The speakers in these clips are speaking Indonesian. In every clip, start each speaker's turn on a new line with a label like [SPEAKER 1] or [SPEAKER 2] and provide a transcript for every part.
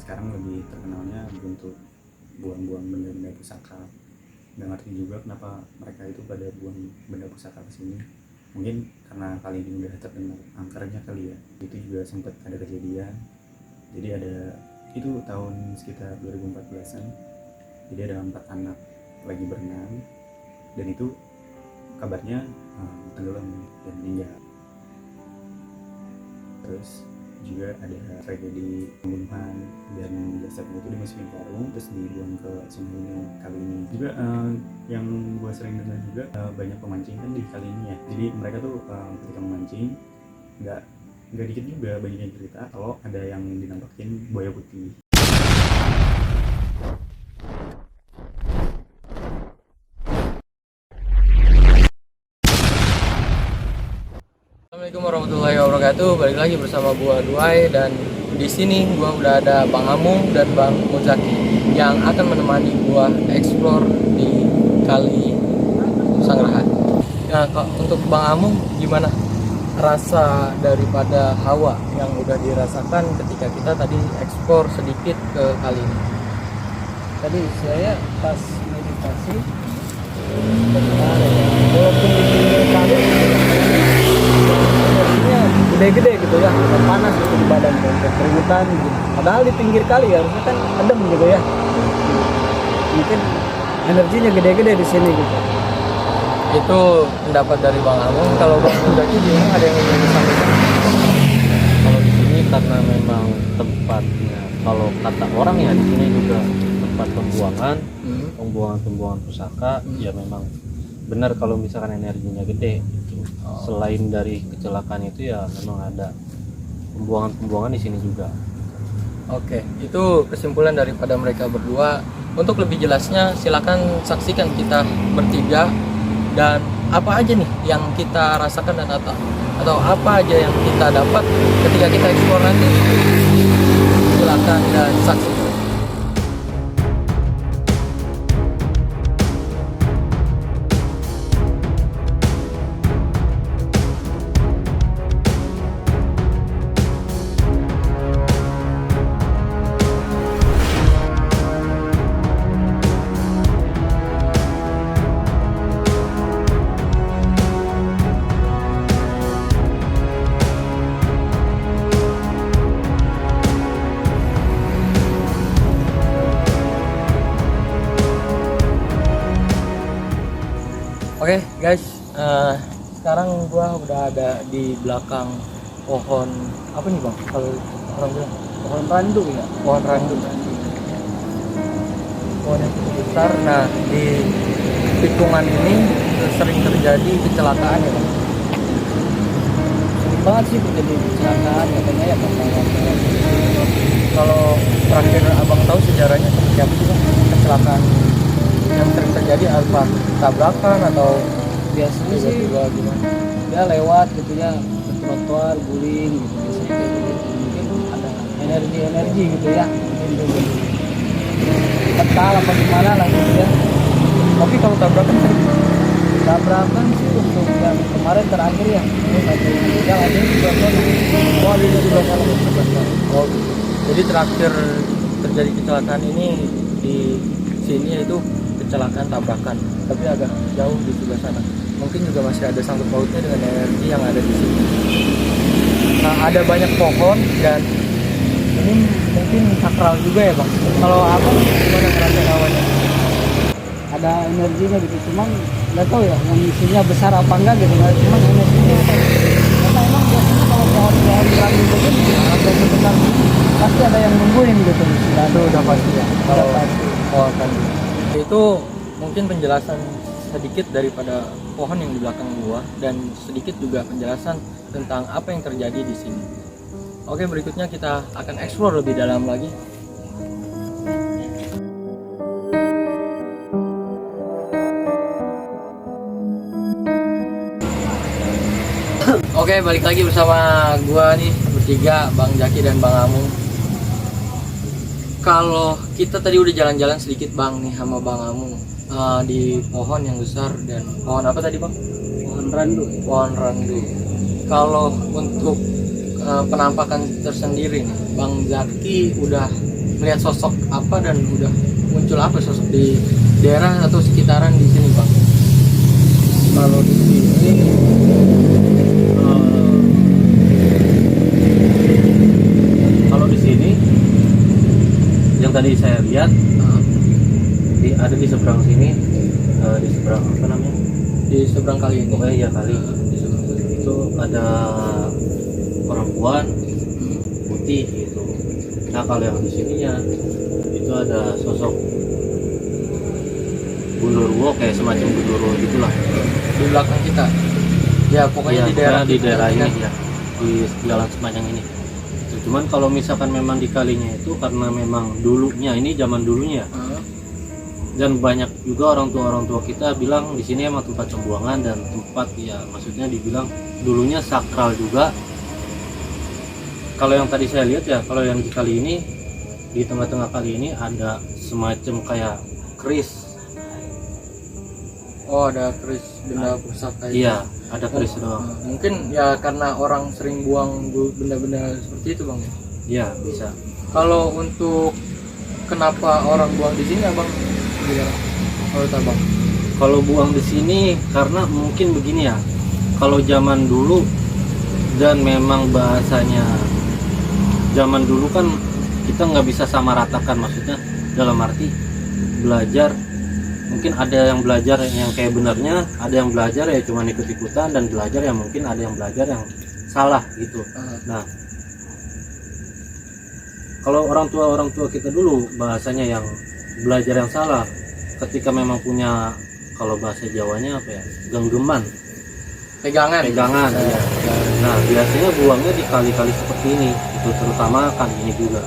[SPEAKER 1] sekarang lebih terkenalnya untuk buang-buang benda-benda pusaka. Nggak ngerti juga kenapa mereka itu pada buang benda pusaka ke sini. Mungkin karena kali ini udah terdengar angkernya kali ya. Itu juga sempat ada kejadian. Jadi ada itu tahun sekitar 2014-an. Jadi ada 4 anak lagi berenang dan itu kabarnya tenggelam dan meninggal. Terus juga ada tragedi pembunuhan dan jasadnya itu dimasukin karung terus dibuang ke sungai ini kali ini juga. Yang gue sering dengar juga banyak pemancing kan di kali ini ya, jadi mereka tuh ketika memancing nggak dikit juga banyak yang cerita kalau ada yang dinampakin buaya putih.
[SPEAKER 2] Assalamualaikum warahmatullahi wabarakatuh. Balik lagi bersama gua Duai, dan di sini gua udah ada Bang Amung dan Bang Muzaki yang akan menemani gua explore di Kali Sanggrahan. Nah, untuk Bang Amung, gimana rasa daripada hawa yang udah dirasakan ketika kita tadi explore sedikit ke kali ini?
[SPEAKER 3] Tadi saya pas meditasi benar ya, walaupun di pinggir kali energinya gede-gede gitu ya, panas gitu di badan, kayak keringetan gitu. Padahal di pinggir kali ya harusnya kan adem gitu ya, mungkin energinya gede-gede di sini gitu.
[SPEAKER 2] Itu pendapat dari Bang Amung. Kalau Bang Muzaki gimana, ada yang ingin disampaikan?
[SPEAKER 4] Kalau di sini karena memang tempatnya, kalau kata orang ya di sini juga tempat pembuangan pusaka. Ya memang benar kalau misalkan energinya gede gitu. Selain dari kecelakaan itu ya memang ada pembuangan di sini juga.
[SPEAKER 2] Oke, itu kesimpulan daripada mereka berdua. Untuk lebih jelasnya silakan saksikan kita bertiga, dan apa aja nih yang kita rasakan dan atau apa aja yang kita dapat ketika kita eksplor nanti. Silakan dan saksikan. Oke guys, sekarang gua udah ada di belakang pohon apa nih Bang? Kalau orang bilang
[SPEAKER 3] Pohon randu ya,
[SPEAKER 2] pohon randu. Pohon yang cukup besar. Nah, di tikungan ini sering terjadi kecelakaan ya Bang?
[SPEAKER 3] sering banget sih terjadi kecelakaan katanya ya,
[SPEAKER 2] Kalau terakhir abang tahu sejarahnya seperti apa sih Bang? Kecelakaan yang sering terjadi apa? Tabrakan atau
[SPEAKER 3] biasanya sih
[SPEAKER 2] tiba-tiba gimana?
[SPEAKER 3] dia lewat gitu ya, ke trotoar, guling gitu, biasanya kayak gitu. Mungkin ada energi gitu ya, mungkin juga ketal apa gimana lah gitu ya.
[SPEAKER 2] Tapi kalau tabrakan sering.
[SPEAKER 3] Tabrakan sih untuk yang kemarin terakhir ya, ini satu yang ada di belakang, walinya di belakang.
[SPEAKER 2] Oh, jadi terakhir terjadi kecelakaan ini di sini yaitu kecelakaan tabrakan, tapi agak jauh di sebelah sana. Mungkin juga masih ada sangkut pautnya dengan energi yang ada di sini. Nah, ada banyak pohon dan ini mungkin sakral juga ya Bang. Kalau apa gimana ngerasa hawanya?
[SPEAKER 3] Ada energinya gitu, cuman nggak tahu ya yang isinya besar apa enggak gitu, nggak, cuman energinya apa. Karena emang biasanya kalau pohon-pohon randu begini atau besar pasti ada yang nungguin gitu di sini.
[SPEAKER 2] Itu udah pasti ya.
[SPEAKER 3] Udah pasti.
[SPEAKER 2] Kan itu mungkin penjelasan sedikit daripada pohon yang di belakang gua, dan sedikit juga penjelasan tentang apa yang terjadi di sini. Oke, berikutnya kita akan explore lebih dalam lagi. Oke, balik lagi bersama gua nih bertiga, Bang Jaki dan Bang Amung. Kalau kita tadi udah jalan-jalan sedikit Bang nih sama Bang Amung di pohon yang besar, dan pohon apa tadi Bang?
[SPEAKER 3] Pohon randu.
[SPEAKER 2] Pohon randu. Kalau untuk penampakan tersendiri nih, Bang Zaki udah melihat sosok apa dan udah muncul apa sosok di daerah atau sekitaran di sini Bang?
[SPEAKER 4] Kalau di sini kalau di sini yang tadi saya lihat ada di seberang sini, di seberang apa namanya,
[SPEAKER 2] Di seberang kali ini.
[SPEAKER 4] pokoknya ya kali itu ada perempuan putih gitu. Nah kalau yang di sininya itu ada sosok gundurwo, kayak semacam gundurwo gitulah
[SPEAKER 2] Di belakang kita. Ya pokoknya
[SPEAKER 4] ya,
[SPEAKER 2] di daerah
[SPEAKER 4] di daerah
[SPEAKER 2] kita,
[SPEAKER 4] ini
[SPEAKER 2] kan?
[SPEAKER 4] ya, di jalan sepanjang ini. Cuman kalau misalkan memang di kalinya itu karena memang dulunya ini zaman dulunya, dan banyak juga orang tua kita bilang di sini emang tempat pembuangan dan tempat ya maksudnya dibilang dulunya sakral juga. Kalau yang tadi saya lihat ya, kalau yang di kali ini, di tengah-tengah kali ini ada semacam kayak keris.
[SPEAKER 2] Oh ada keris benda pusaka itu.
[SPEAKER 4] Iya, ada keris doang.
[SPEAKER 2] Mungkin ya karena orang sering buang benda-benda seperti itu Bang.
[SPEAKER 4] Iya bisa.
[SPEAKER 2] Kalau untuk kenapa orang buang di sini Abang? Gimana? Kalau tahu Bang?
[SPEAKER 4] Kalau buang di sini karena mungkin begini ya. Kalau zaman dulu dan memang bahasanya zaman dulu kan kita nggak bisa sama ratakan, maksudnya dalam arti belajar mungkin ada yang belajar yang kayak benarnya, ada yang belajar ya cuma ikut-ikutan, dan belajar ya mungkin ada yang belajar yang salah gitu. Nah kalau orang tua kita dulu bahasanya yang belajar yang salah, ketika memang punya, kalau bahasa Jawanya apa ya, genggaman,
[SPEAKER 2] Pegangan.
[SPEAKER 4] ya. Nah biasanya buangnya di kali-kali seperti ini, itu terutama kan ini juga.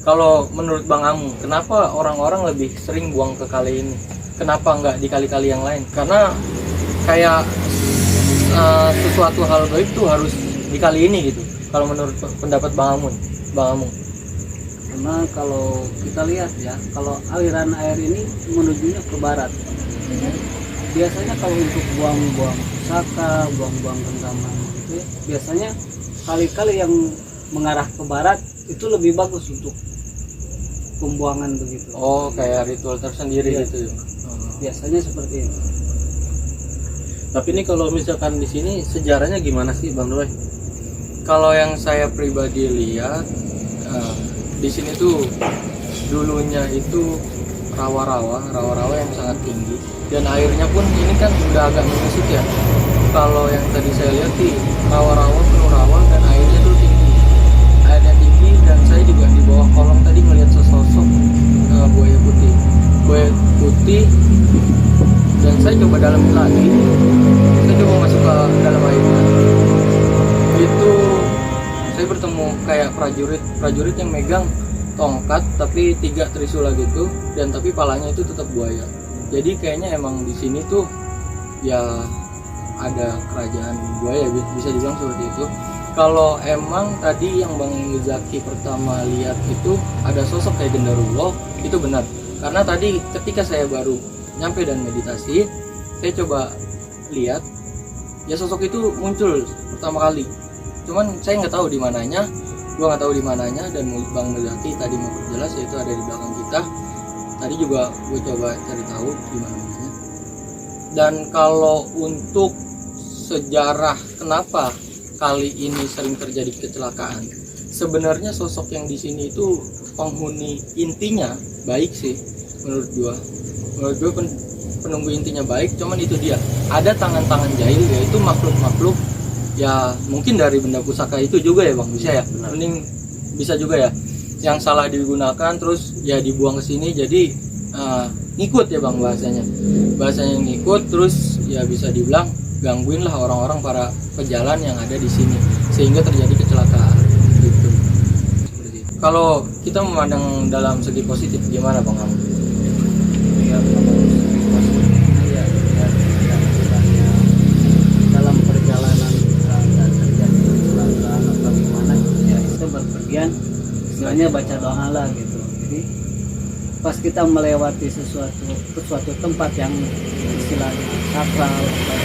[SPEAKER 2] Kalau menurut Bang Amu, kenapa orang-orang lebih sering buang ke kali ini? Kenapa nggak di kali-kali yang lain? Karena kayak sesuatu hal gaib tuh harus di kali ini gitu. Kalau menurut pendapat Bang Amu.
[SPEAKER 3] Karena kalau kita lihat ya, kalau aliran air ini menujunya ke barat. Biasanya kalau untuk buang-buang pusaka, buang-buang genggaman gitu ya, biasanya kali-kali yang mengarah ke barat itu lebih bagus untuk pembuangan begitu.
[SPEAKER 2] Oh, kayak ritual tersendiri
[SPEAKER 3] Iya.
[SPEAKER 2] gitu.
[SPEAKER 3] Biasanya seperti itu.
[SPEAKER 4] Tapi ini kalau misalkan di sini sejarahnya gimana sih Bang Doy?
[SPEAKER 2] Kalau yang saya pribadi lihat, di sini tuh dulunya itu rawa-rawa yang sangat tinggi, dan airnya pun ini kan udah agak menyusut ya. Kalau yang tadi saya lihat sih rawa-rawa penuh rawa dan airnya tuh tinggi, dan saya juga di bawah kolong tadi melihat sesosok buaya putih, dan saya coba dalamin lagi, saya coba masuk ke dalam airnya, itu saya bertemu kayak prajurit yang megang tongkat tapi 3 trisula gitu, dan tapi palanya itu tetap buaya. Jadi kayaknya emang di sini tuh ya ada kerajaan buaya, bisa dibilang seperti itu. Kalau emang tadi yang Bang Zaki pertama lihat itu ada sosok kayak genderuwo, itu benar. Karena tadi ketika saya baru nyampe dan meditasi, saya coba lihat ya sosok itu muncul pertama kali. Cuman saya nggak tahu di mananya, gua nggak tahu di mananya, dan Bang Zaki tadi mau perjelas yaitu ada di belakang kita. Tadi juga gue coba cari tahu di mana-mana. Dan kalau untuk sejarah kenapa kali ini sering terjadi kecelakaan, sebenarnya sosok yang di sini itu penghuni intinya baik sih menurut gua. Menurut gua penunggu intinya baik, cuman itu dia ada tangan-tangan jahil, yaitu makhluk-makhluk ya mungkin dari benda pusaka itu juga ya Bang, bisa ya, mending bisa juga ya yang salah digunakan terus ya dibuang ke sini, jadi ngikut ya Bang, bahasanya ngikut, terus ya bisa dibilang gangguin lah orang-orang para pejalan yang ada di sini sehingga terjadi kecelakaan gitu. Seperti itu. Kalau kita memandang dalam segi positif gimana Bang Amu?
[SPEAKER 3] Ya, kalau segi positifnya ya dalam perjalanan dan terjadi kecelakaan atau gimana ya, itu berpergian istilahnya baca doa lah gitu. Jadi pas kita melewati sesuatu tempat yang istilahnya sakral atau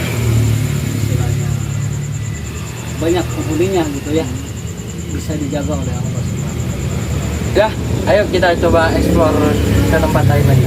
[SPEAKER 3] istilahnya banyak penghuninya gitu ya, bisa dijaga oleh Allah Subhanahu wa Ta'ala.
[SPEAKER 2] Ya, ayo kita coba explore ke tempat lain lagi.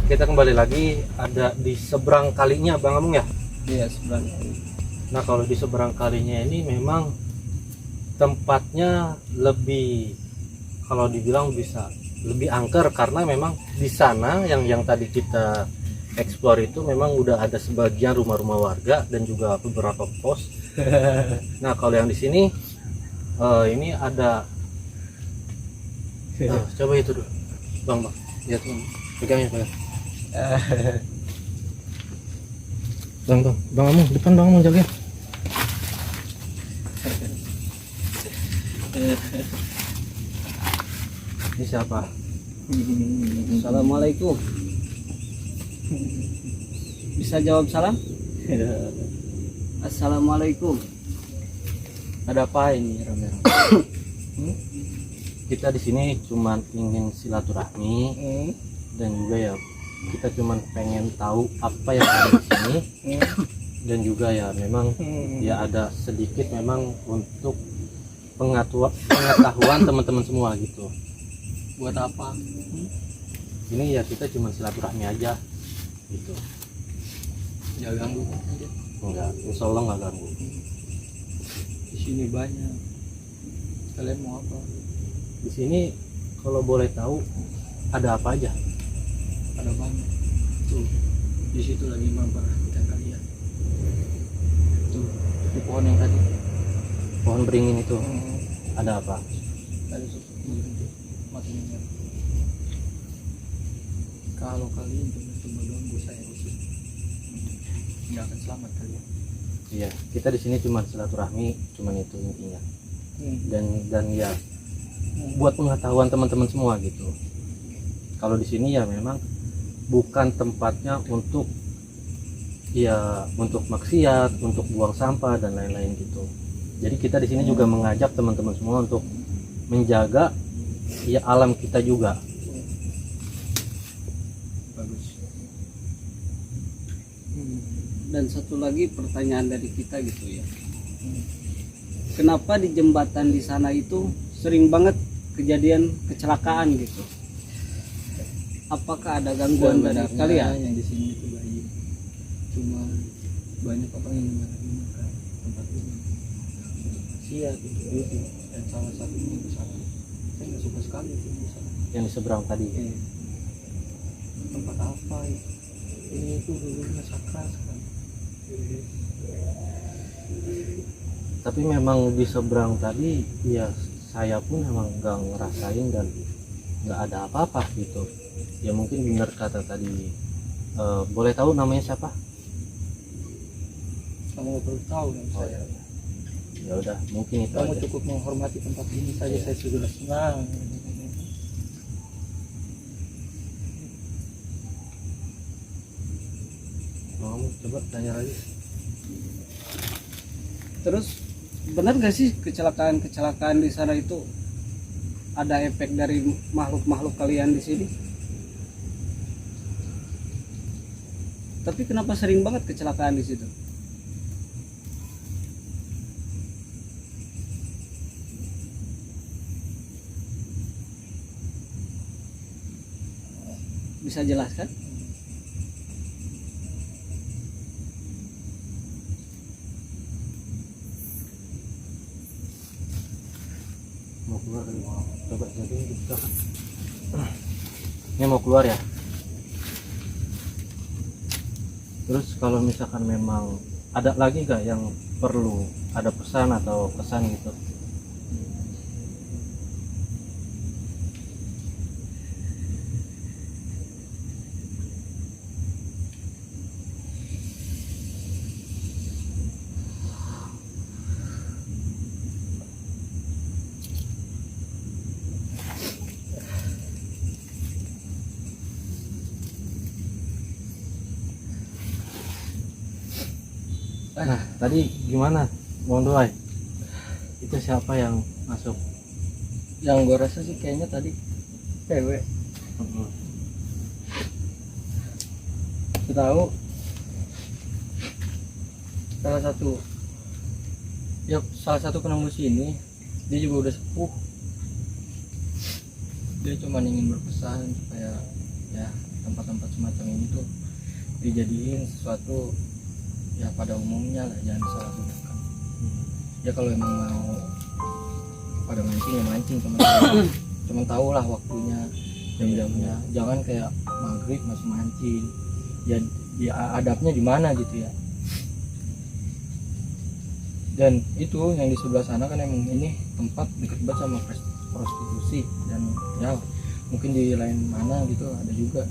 [SPEAKER 4] Kita kembali lagi ada di seberang kalinya Bang Amung ya.
[SPEAKER 2] Iya, seberang.
[SPEAKER 4] Nah kalau di seberang kalinya ini memang tempatnya lebih, kalau dibilang bisa lebih angker, karena memang di sana yang tadi kita explore itu memang udah ada sebagian rumah-rumah warga dan juga beberapa pos. Nah kalau yang di sini ini ada, coba itu dulu bang, lihat bang, pegangnya pegang. Bang Amung depan, Bang Amung jaga. Ini siapa?
[SPEAKER 3] Assalamualaikum. Bisa jawab salam? Assalamualaikum.
[SPEAKER 2] Ada apa ini rame-rame?
[SPEAKER 4] Kita di sini cuman ingin silaturahmi dan juga ya kita cuman pengen tahu apa yang ada di sini dan juga ya memang ya ada sedikit memang untuk pengetahuan teman-teman semua gitu.
[SPEAKER 2] Buat apa?
[SPEAKER 4] Ini ya kita cuman silaturahmi aja gitu.
[SPEAKER 2] Ya ganggu kan?
[SPEAKER 4] Enggak, insya Allah nggak ganggu.
[SPEAKER 2] Di sini banyak. Kalian mau apa?
[SPEAKER 4] Di sini kalau boleh tahu ada apa aja?
[SPEAKER 2] Ada banyak. Tuh, di situ lagi mabar kita kalian. Tuh, di pohon yang tadi.
[SPEAKER 4] Pohon beringin itu ada apa?
[SPEAKER 2] Ada sosok berhenti mati menyala. Kalau kalian coba ganggu saya di sini, nggak akan selamat kalian.
[SPEAKER 4] Iya, kita di sini cuma silaturahmi, cuman itu intinya. Dan ya buat pengetahuan teman-teman semua gitu. Kalau di sini ya memang bukan tempatnya untuk ya untuk maksiat, untuk buang sampah dan lain-lain gitu. Jadi kita di sini juga mengajak teman-teman semua untuk menjaga ya alam kita juga.
[SPEAKER 2] Bagus.
[SPEAKER 3] Dan satu lagi pertanyaan dari kita gitu ya. Kenapa di jembatan di sana itu sering banget kejadian kecelakaan gitu? Apakah ada gangguan dari kalian?
[SPEAKER 2] Yang di sini itu baik. Cuma banyak orang yang menyalahgunakan tempat ini. Sia gitu, dan salah satunya di sana. Saya nggak suka sekali itu di sana.
[SPEAKER 4] Yang di seberang tadi.
[SPEAKER 2] Tempat apa itu? Ini itu dulunya sakral kan.
[SPEAKER 4] Tapi memang di seberang tadi ya saya pun memang nggak ngerasain dan nggak ada apa-apa gitu. Ya mungkin benar kata tadi. Boleh tahu namanya siapa?
[SPEAKER 2] Kamu perlu tahu yang
[SPEAKER 4] Oh,
[SPEAKER 2] saya.
[SPEAKER 4] ya udah mungkin itu
[SPEAKER 2] Kamu
[SPEAKER 4] aja.
[SPEAKER 2] cukup menghormati tempat ini saja, saya sudah senang.
[SPEAKER 4] Kamu coba tanya lagi.
[SPEAKER 3] Terus benar gak sih kecelakaan di sana itu ada efek dari makhluk-makhluk kalian di sini? Tapi kenapa sering banget kecelakaan di situ? Bisa jelaskan?
[SPEAKER 4] Mau keluar kali. Coba jadi kita. Ini mau keluar ya. Terus kalau misalkan memang ada lagi nggak yang perlu ada pesan atau kesan gitu? Nah, tadi gimana, Bang Duai? Itu siapa yang masuk?
[SPEAKER 2] Yang gue rasa sih kayaknya tadi cewek. Kita tahu salah satu penembus ini, dia juga udah sepuh. Dia cuma ingin berpesan supaya ya tempat-tempat semacam ini tuh dijadiin sesuatu ya pada umumnya lah, jangan disalahgunakan. Ya kalau emang mau pada mancing ya mancing, cuma tahu lah waktunya, jam-jamnya. Jangan kayak maghrib masih mancing. Ya adabnya di mana gitu ya. Dan itu yang di sebelah sana kan emang ini tempat deket banget sama prostitusi, dan ya mungkin di lain mana gitu ada juga,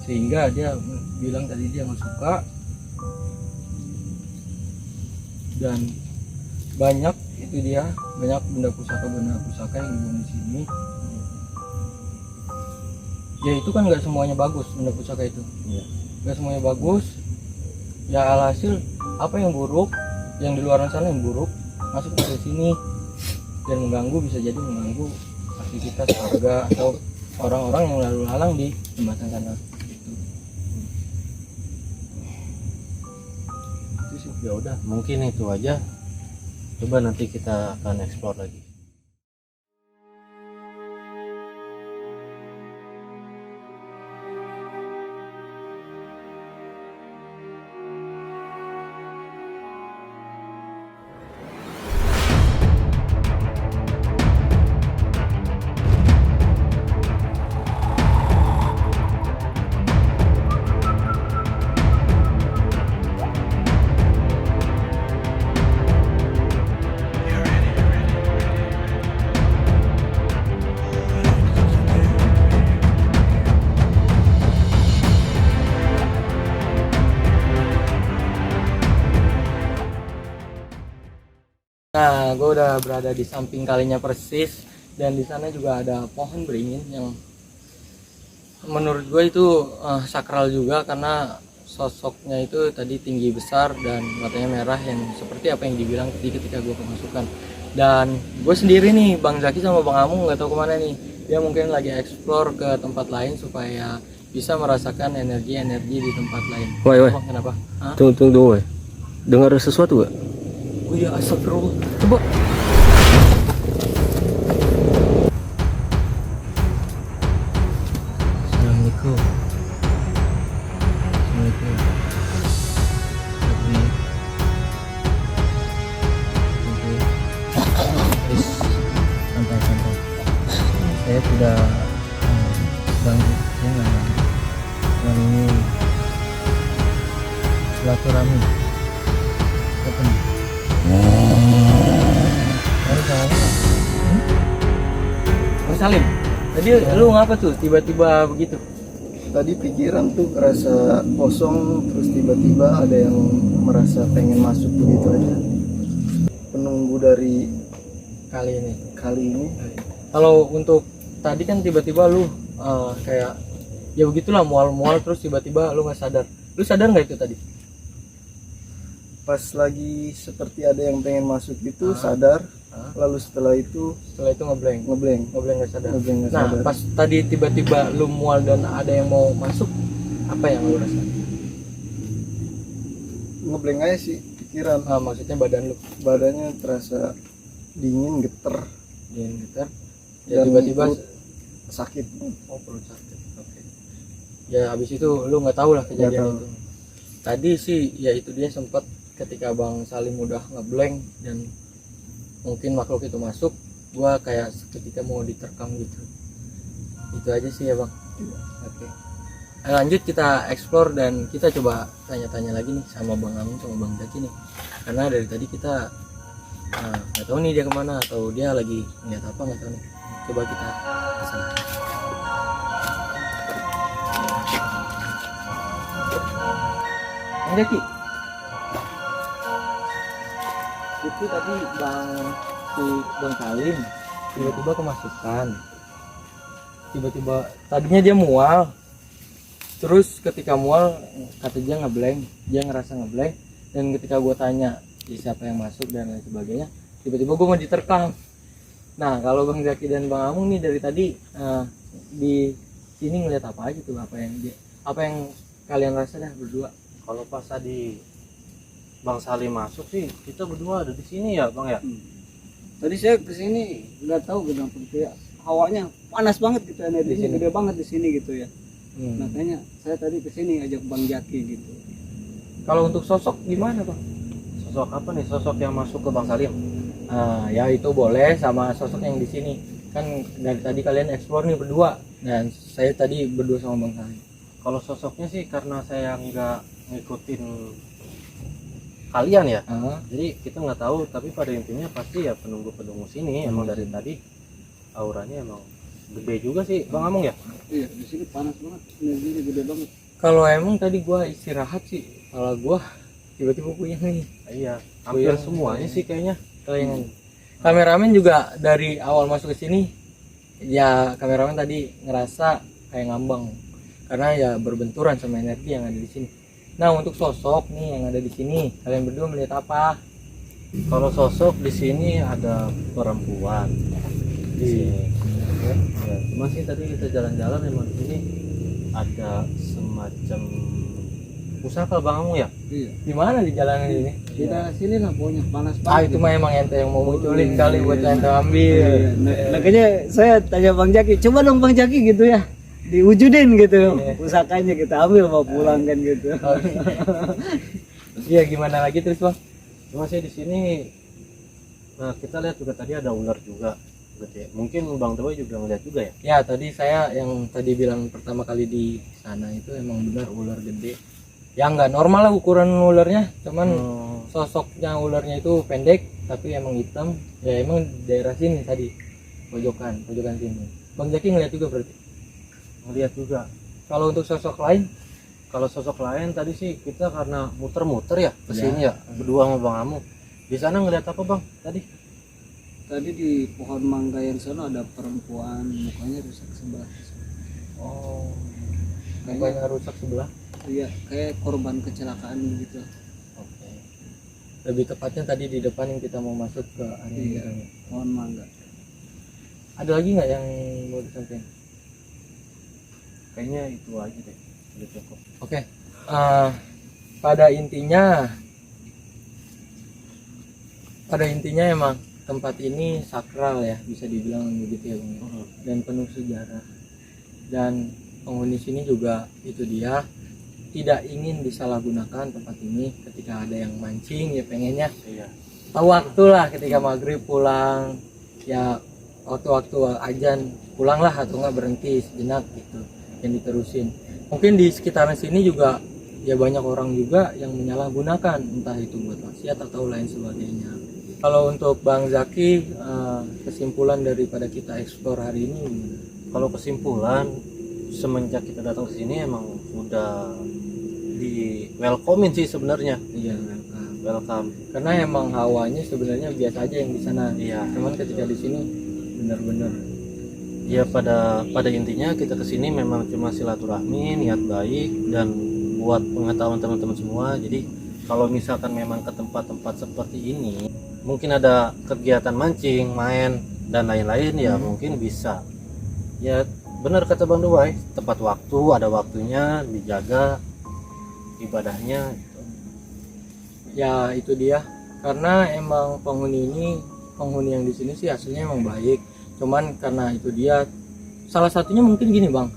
[SPEAKER 2] sehingga dia bilang tadi dia nggak suka. Dan banyak benda pusaka yang dibuang di sini. Ya itu kan nggak semuanya bagus, benda pusaka itu nggak semuanya bagus. Ya alhasil apa yang buruk, yang di luar sana yang buruk masuk ke sini dan bisa jadi mengganggu aktivitas warga atau orang-orang yang lalu lalang di jembatan sana gitu.
[SPEAKER 4] Itu sih ya udah, mungkin itu aja. Coba nanti kita akan explore lagi.
[SPEAKER 2] Nah, gue udah berada di samping kalinya persis, dan di sana juga ada pohon beringin yang menurut gue itu sakral juga, karena sosoknya itu tadi tinggi besar dan matanya merah yang seperti apa yang dibilang tadi ketika gue kemasukan. Dan gue sendiri nih, Bang Zaki sama Bang Amung nggak tahu kemana nih. Dia mungkin lagi explore ke tempat lain supaya bisa merasakan energi-energi di tempat lain.
[SPEAKER 5] Woi.
[SPEAKER 2] Kenapa? Hah?
[SPEAKER 5] Tunggu, woi. Dengar sesuatu gak?
[SPEAKER 2] Oh iya, astagfirullah. Coba. Assalamualaikum. Assalamualaikum. Santai. Saya sudah ganggu. Saya nggak ganggu. Yang ini silaturahmi. Ketemu. Salim, tadi lu ngapa tuh tiba-tiba begitu?
[SPEAKER 3] Tadi pikiran tuh kerasa kosong, terus tiba-tiba ada yang merasa pengen masuk begitu aja. Penunggu dari kali ini.
[SPEAKER 2] Kalau untuk tadi kan tiba-tiba lu kayak ya begitulah, mual-mual, terus tiba-tiba lu nggak sadar. Lu sadar nggak itu tadi?
[SPEAKER 3] Pas lagi seperti ada yang pengen masuk itu sadar. Lalu setelah itu
[SPEAKER 2] ngeblank nggak sadar.
[SPEAKER 3] Ngeblank nggak
[SPEAKER 2] Nah
[SPEAKER 3] sadar.
[SPEAKER 2] pas tadi tiba-tiba lu mual dan ada yang mau masuk, apa yang lu rasa?
[SPEAKER 3] Ngeblank aja sih pikiran.
[SPEAKER 2] Maksudnya badan lu
[SPEAKER 3] Badannya terasa dingin, geter,
[SPEAKER 2] ya
[SPEAKER 3] dan
[SPEAKER 2] tiba-tiba
[SPEAKER 3] perut sakit.
[SPEAKER 2] perut sakit. Oke. Ya habis itu lu nggak tahu lah kejadian
[SPEAKER 3] Nggak tahu.
[SPEAKER 2] itu. Tadi sih ya itu dia sempat ketika Bang Salim udah ngeblank dan mungkin makhluk itu masuk, gua kayak ketika mau diterkam gitu. Itu aja sih ya Bang. Oke. Lanjut kita explore dan kita coba tanya-tanya lagi nih sama Bang Amin sama Bang Zaki nih, karena dari tadi kita nggak tahu nih dia kemana atau dia lagi ngeliat apa, nggak tahu nih. Coba kita kesana. Bang Zaki, itu tadi Bang Salim tiba-tiba kemasukan, tiba-tiba tadinya dia mual, terus ketika mual kata dia ngeblank, dia ngerasa ngeblank, Dan ketika gue tanya siapa yang masuk dan lain sebagainya, tiba-tiba gue mau diterkam. Nah kalau Bang Zaki dan Bang Amung nih dari tadi di sini ngeliat apa aja tuh, apa yang kalian rasa dah berdua?
[SPEAKER 4] Kalau pas tadi Bang Salim masuk sih kita berdua ada di sini ya Bang ya.
[SPEAKER 3] Tadi saya kesini nggak tahu kenapa gitu ya, hawanya panas banget gitu, energinya gede banget di sini gitu ya. Makanya saya tadi kesini ajak Bang Zaki gitu.
[SPEAKER 2] Kalau untuk sosok gimana Bang?
[SPEAKER 4] Sosok apa nih, sosok yang masuk ke Bang Salim?
[SPEAKER 2] Ya itu boleh, sama sosok yang di sini. Kan dari tadi kalian explore nih berdua, dan saya tadi berdua sama Bang Salim.
[SPEAKER 4] Kalau sosoknya sih karena saya nggak ngikutin kalian ya, jadi kita nggak tahu. Tapi pada intinya pasti ya penunggu sini. Emang dari tadi auranya emang gede juga sih Bang Amung ya.
[SPEAKER 3] Iya, di sini panas banget, energinya gede banget.
[SPEAKER 2] Kalau emang tadi gua istirahat sih, kalau gua tiba-tiba puyeng nih.
[SPEAKER 4] Iya, hampir semuanya sih kayaknya.
[SPEAKER 2] Kalian kameramen juga dari awal masuk ke sini, ya kameramen tadi ngerasa kayak ngambang karena ya berbenturan sama energi yang ada di sini. Nah untuk sosok nih yang ada di sini, kalian berdua melihat apa?
[SPEAKER 4] Kalau sosok di sini ada perempuan di sini. Ya, masih tadi kita jalan-jalan emang di sini ada semacam pusaka Bang Amung ya.
[SPEAKER 3] Iya.
[SPEAKER 2] Di mana di jalanan ini?
[SPEAKER 3] Di daerah sini lah pokoknya panas banget.
[SPEAKER 2] Itu mah emang ente yang mau munculin kali buat ente ambil.
[SPEAKER 3] Iya. Makanya saya tanya Bang Zaki, coba dong Bang Zaki gitu ya, diwujudin gitu pusakanya, kita ambil mau pulang kan gitu.
[SPEAKER 2] Iya gimana lagi terus Bang?
[SPEAKER 4] Masih di sini. Nah kita lihat juga tadi ada ular juga gede. Mungkin Bang Dewa juga ngeliat juga ya?
[SPEAKER 2] Ya tadi saya yang tadi bilang pertama kali di sana itu emang benar ular gede. Ya nggak normal lah ukuran ularnya, cuman sosoknya ularnya itu pendek tapi emang hitam. Ya emang daerah sini tadi pojokan sini. Bang Zaki ngeliat juga berarti?
[SPEAKER 4] Ngeliat juga.
[SPEAKER 2] Kalau untuk sosok lain?
[SPEAKER 4] Kalau sosok lain tadi sih kita karena muter-muter ya ke sini ya, berdua sama Bang Amung. Di sana ngeliat apa Bang tadi?
[SPEAKER 3] Tadi di pohon mangga yang sana ada perempuan, mukanya rusak sebelah.
[SPEAKER 2] Oh, mukanya rusak sebelah?
[SPEAKER 3] Iya, kayak korban kecelakaan gitu.
[SPEAKER 2] Oke. Lebih tepatnya tadi di depan yang kita mau masuk ke area
[SPEAKER 3] Pohon mangga.
[SPEAKER 2] Ada lagi nggak yang mau disampaikan?
[SPEAKER 4] Kayaknya itu aja deh, udah cukup.
[SPEAKER 2] Oke. Pada intinya emang tempat ini sakral ya, bisa dibilang begitu ya Bang. Dan penuh sejarah. Dan penghuni sini juga itu dia tidak ingin disalahgunakan tempat ini. Ketika ada yang mancing ya pengennya tahu waktu lah, ketika maghrib pulang ya waktu-waktu ajan pulanglah, atau enggak berhenti sejenak gitu yang diterusin. Mungkin di sekitaran sini juga ya banyak orang juga yang menyalahgunakan, entah itu buat maksiat atau lain sebagainya. Kalau untuk Bang Zaki, kesimpulan daripada kita eksplor hari ini gimana?
[SPEAKER 4] Kalau kesimpulan, semenjak kita datang ke sini emang udah di welcomein sih sebenarnya.
[SPEAKER 2] Iya,
[SPEAKER 4] welcome.
[SPEAKER 2] Karena emang hawanya sebenarnya biasa aja yang di sana.
[SPEAKER 4] Iya.
[SPEAKER 2] Cuman ketika di sini benar-benar.
[SPEAKER 4] Ya pada intinya kita ke sini memang cuma silaturahmi, niat baik dan buat pengetahuan teman-teman semua. Jadi kalau misalkan memang ke tempat-tempat seperti ini, mungkin ada kegiatan mancing, main dan lain-lain ya mungkin bisa. Ya benar kata Bang Duwai, tepat waktu, ada waktunya, dijaga ibadahnya.
[SPEAKER 2] Ya itu dia. Karena emang penghuni yang di sini sih aslinya emang baik. Cuman karena itu dia, salah satunya mungkin gini Bang,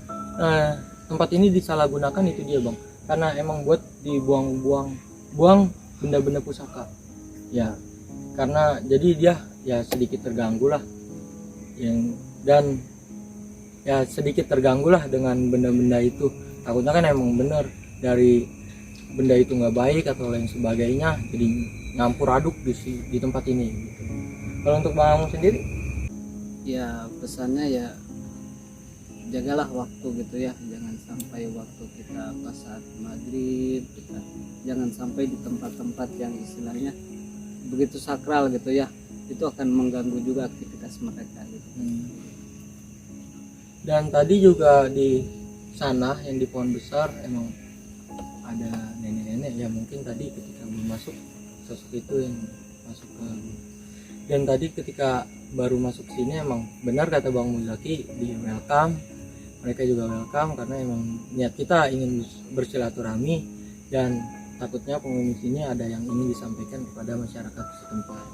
[SPEAKER 2] tempat ini disalahgunakan itu dia Bang, karena emang buat dibuang benda-benda pusaka ya, karena jadi dia ya sedikit terganggu lah dengan benda-benda itu. Takutnya kan emang bener dari benda itu nggak baik atau lain sebagainya, jadi nyampur aduk di tempat ini gitu. Kalau untuk Bang Amung sendiri?
[SPEAKER 3] Ya pesannya ya jagalah waktu gitu ya, jangan sampai waktu kita pas saat maghrib kita jangan sampai di tempat-tempat yang istilahnya begitu sakral gitu ya, itu akan mengganggu juga aktivitas mereka gitu.
[SPEAKER 2] Dan tadi juga di sana yang di pohon besar emang ada nenek-nenek ya, mungkin tadi ketika gue masuk, sosok itu yang masuk ke. Dan tadi ketika baru masuk sini emang benar kata Bang Muzaki, di welcome, mereka juga welcome karena emang niat kita ingin bersilaturahmi dan takutnya penghuni sini ada yang ingin disampaikan kepada masyarakat setempat.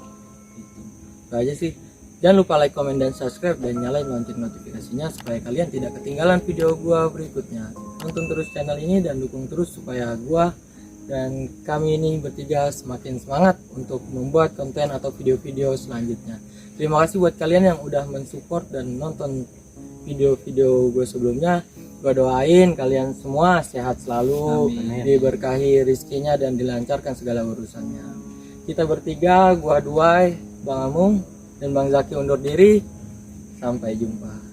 [SPEAKER 2] Gitu. Itu aja sih. Jangan lupa like, comment, dan subscribe dan nyalain lonceng notifikasinya supaya kalian tidak ketinggalan video gua berikutnya. Tonton terus channel ini dan dukung terus supaya gua dan kami ini bertiga semakin semangat untuk membuat konten atau video-video selanjutnya. Terima kasih buat kalian yang udah mensupport dan nonton video-video gue sebelumnya. Gue doain kalian semua sehat selalu, diberkahi rizkinya dan dilancarkan segala urusannya. Kita bertiga, gua Duai, Bang Amung, dan Bang Zaki undur diri. Sampai jumpa.